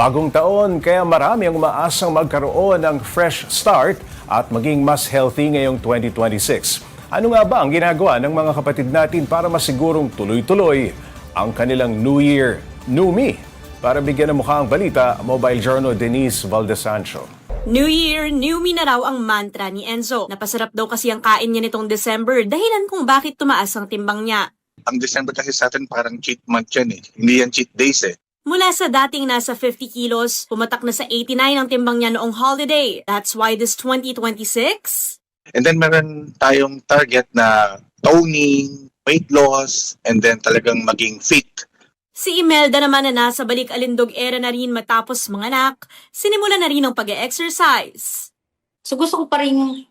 Bagong taon, kaya marami ang umaasang magkaroon ng fresh start at maging mas healthy ngayong 2026. Ano nga ba ang ginagawa ng mga kapatid natin para masigurong tuloy-tuloy ang kanilang New Year, New Me? Para bigyan ng mukha ang balita, Mobile Journal Denise Valdesancho. New Year, New Me na raw ang mantra ni Enzo. Napasarap daw kasi ang kain niya nitong December, dahilan kung bakit tumaas ang timbang niya. Ang December kasi sa atin parang cheat month yan eh. Hindi yan cheat days eh. Mula sa dating nasa 50 kilos, pumatak na sa 89 ang timbang niya noong holiday. That's why this 2026... And then meron tayong target na toning, weight loss, and then talagang maging fit. Si Imelda naman na nasa balik-alindog era na rin matapos manganak, sinimula na rin ang pag-exercise. So gusto ko pa rin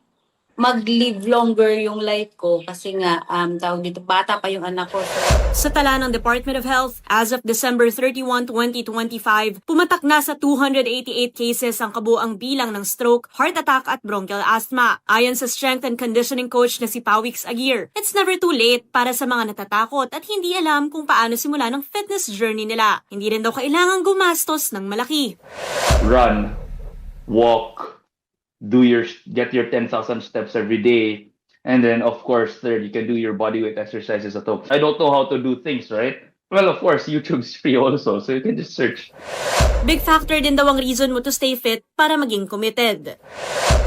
mag-live longer yung life ko kasi nga, tawag dito, bata pa yung anak ko. Sa tala ng Department of Health, as of December 31, 2025, pumatak na sa 288 cases ang kabuang bilang ng stroke, heart attack at bronchial asthma. Ayon sa strength and conditioning coach na si Pawix Aguirre, it's never too late para sa mga natatakot at hindi alam kung paano simula ng fitness journey nila. Hindi rin daw kailangang gumastos ng malaki. Run, walk, get your 10,000 steps every day. And then, of course, third, you can do your bodyweight exercises at home. I don't know how to do things, right? Well, of course, YouTube's free also, so you can just search. Big factor din daw ang reason mo to stay fit para maging committed.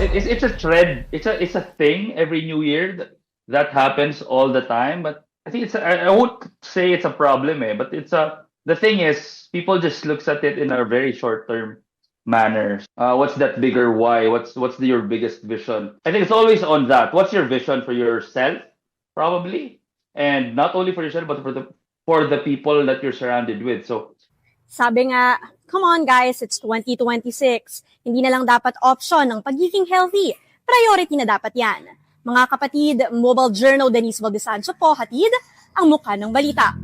It's a trend. It's a thing every New Year that happens all the time. But I think I won't say it's a problem, but the thing is, people just looks at it in a very short term manner. What's that bigger why? What's your biggest vision? I think it's always on that. What's your vision for yourself, probably, and not only for yourself but for the people that you're surrounded with. So, sabi nga, come on guys, it's 2026. Hindi na lang dapat option ang pagiging healthy. Priority na dapat yan. Mga kapatid, Mobile Journal Denise Valdesancho po, hatid ang mukha ng balita.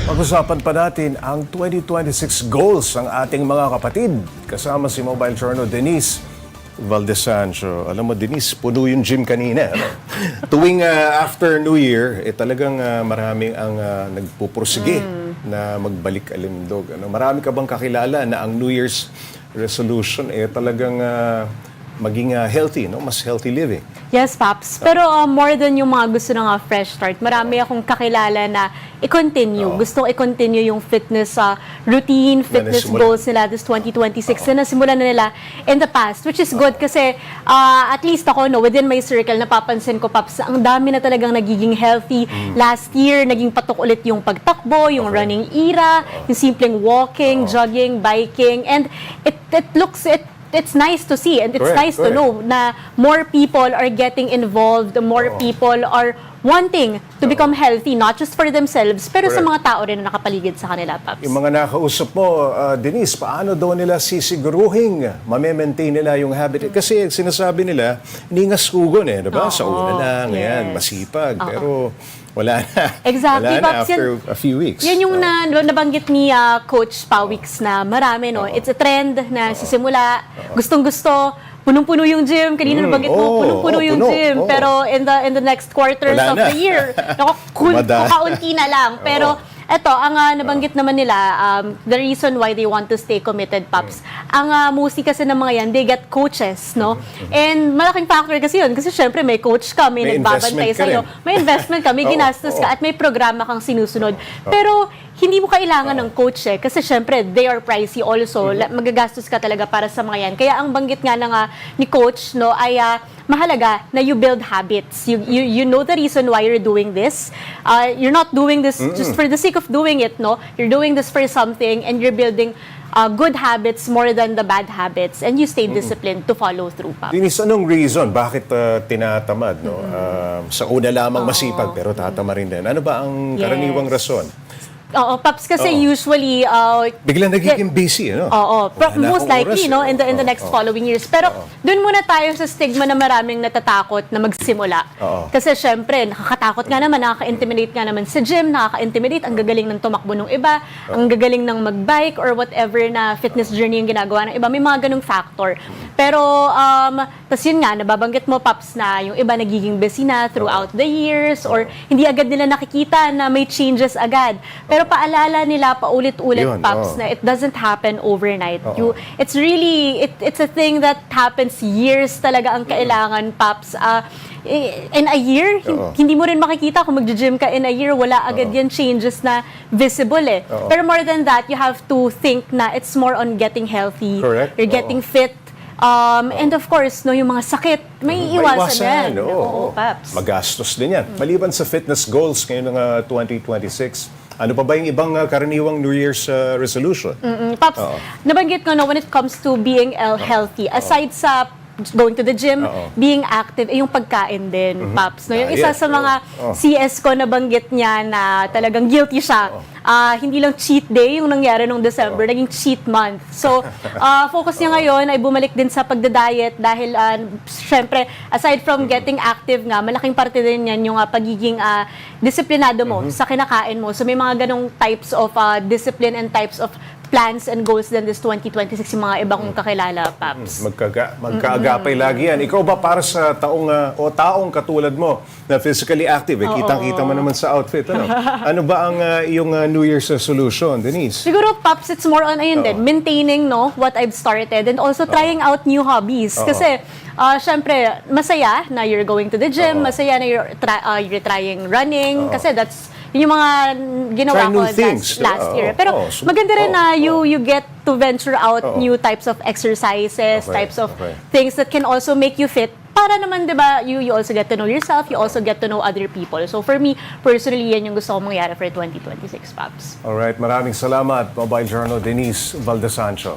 Pag-usapan pa natin ang 2026 goals ng ating mga kapatid. Kasama si Mobile Journal Denise Valdesancho. Alam mo, Denise, puno yung gym kanina. Tuwing after New Year, talagang maraming ang nagpupursige na magbalik alindog. Marami ka bang kakilala na ang New Year's resolution talagang maging healthy, no? Mas healthy living? Yes, Paps. Pero more than yung mga gusto ng fresh start, marami akong kakilala na i-continue. Gustong i-continue yung fitness routine, fitness goals nila this 2026 na nasimulan na nila in the past, which is good kasi at least ako, within my circle, napapansin ko, Paps, ang dami na talagang nagiging healthy. Last year, naging patok ulit yung pagtakbo, yung running era, yung simpleng walking, jogging, biking, and it's nice to see and it's nice to know na more people are getting involved, more people are wanting to become healthy, not just for themselves, pero sa mga tao rin na nakapaligid sa kanila, Paps. Yung mga nakausap mo, Denise, paano daw nila sisiguruhin, mame-maintain nila yung habit? Kasi sinasabi nila, hindi nga sugon diba? Sa una lang, masipag, pero wala na. Exactly, wala na Paps, after a few weeks. Yan yung nabanggit ni Coach Pawix na marami, It's a trend na sisimula, gustong-gusto, punong-puno yung gym. Kanina nabanggit mo, punong-puno yung gym. Pero in the next quarters of the year, kakaunti na lang. Pero eto, ang nabanggit naman nila, the reason why they want to stay committed, Paps, ang mostly kasi ng mga yan, they get coaches, And malaking factor kasi yun. Kasi syempre may coach ka, may nagbabantay sa'yo. May investment ka, may ginastos ka, at may programa kang sinusunod. Pero hindi mo kailangan ng coach kasi syempre they are pricey also. Magagastos ka talaga para sa mga yan. Kaya ang banggit nga ni coach ay mahalaga na you build habits. You know the reason why you're doing this. You're not doing this just for the sake of doing it, You're doing this for something and you're building good habits more than the bad habits and you stay disciplined to follow through, Paps. Denise, anong reason? Bakit tinatamad, Sa una lamang masipag pero tatama rin din. Ano ba ang karaniwang rason? Oo, Paps, kasi usually biglang nagiging busy, most likely, in the next following years. Pero doon muna tayo sa stigma na maraming natatakot na magsimula. Kasi syempre, nakakatakot nga naman, nakaka-intimidate nga naman sa gym, nakaka-intimidate, ang gagaling ng tumakbo ng iba, ang gagaling ng mag-bike or whatever na fitness journey yung ginagawa ng iba. May mga ganung factor. Pero, tas yun nga, nababanggit mo, Paps, na yung iba nagiging busy na throughout the years or hindi agad nila nakikita na may changes agad. Pero Pero paalala nila paulit-ulit, Yun, Paps, oo. na it doesn't happen overnight. Oo. It's really, it's a thing that happens years talaga ang kailangan, Paps. In a year, Oo. hindi mo rin makikita kung mag-gym ka in a year, wala agad yan changes na visible eh. Oo. Pero more than that, you have to think na it's more on getting healthy. Correct. You're getting fit. And of course, no, yung mga sakit, may iwasan yan. Oo, Paps. Magastos din yan. Maliban sa fitness goals ngayon ng 2026, ano pa ba yung ibang karaniwang New Year's resolution? Paps, nabanggit ko no, when it comes to being healthy, aside sa going to the gym, being active, yung pagkain din, Paps. No, yung isa Diet, sa mga CS ko nabanggit niya na talagang guilty siya. Hindi lang cheat day yung nangyari nung December, naging cheat month. So, focus niya ngayon ay bumalik din sa pagda-diet dahil, syempre, aside from getting active nga, malaking parte din yan yung pagiging disiplinado mo sa kinakain mo. So, may mga ganong types of discipline and types of plans and goals din this 2026 yung mga ibang kakilala, Paps. Magkaagapay lagi yan. Ikaw ba para sa taong katulad mo na physically active, kitang-kita mo naman sa outfit, ano? Ano ba ang iyong New Year's resolution, Denise? Siguro, Paps, it's more on ayun din, maintaining what I've started and also trying out new hobbies. Kasi, syempre, masaya na you're going to the gym, masaya na you're trying running, kasi that's yun yung mga ginawa Try ko new things, last diba? year. Pero So, maganda rin na you get to venture out new types of exercises, types of things that can also make you fit. Para naman, di ba, you also get to know yourself, you also get to know other people. So for me, personally, yan yung gusto kong mangyari for 2026, Paps. Alright, maraming salamat, Mobile Journal Denise Valdesancho.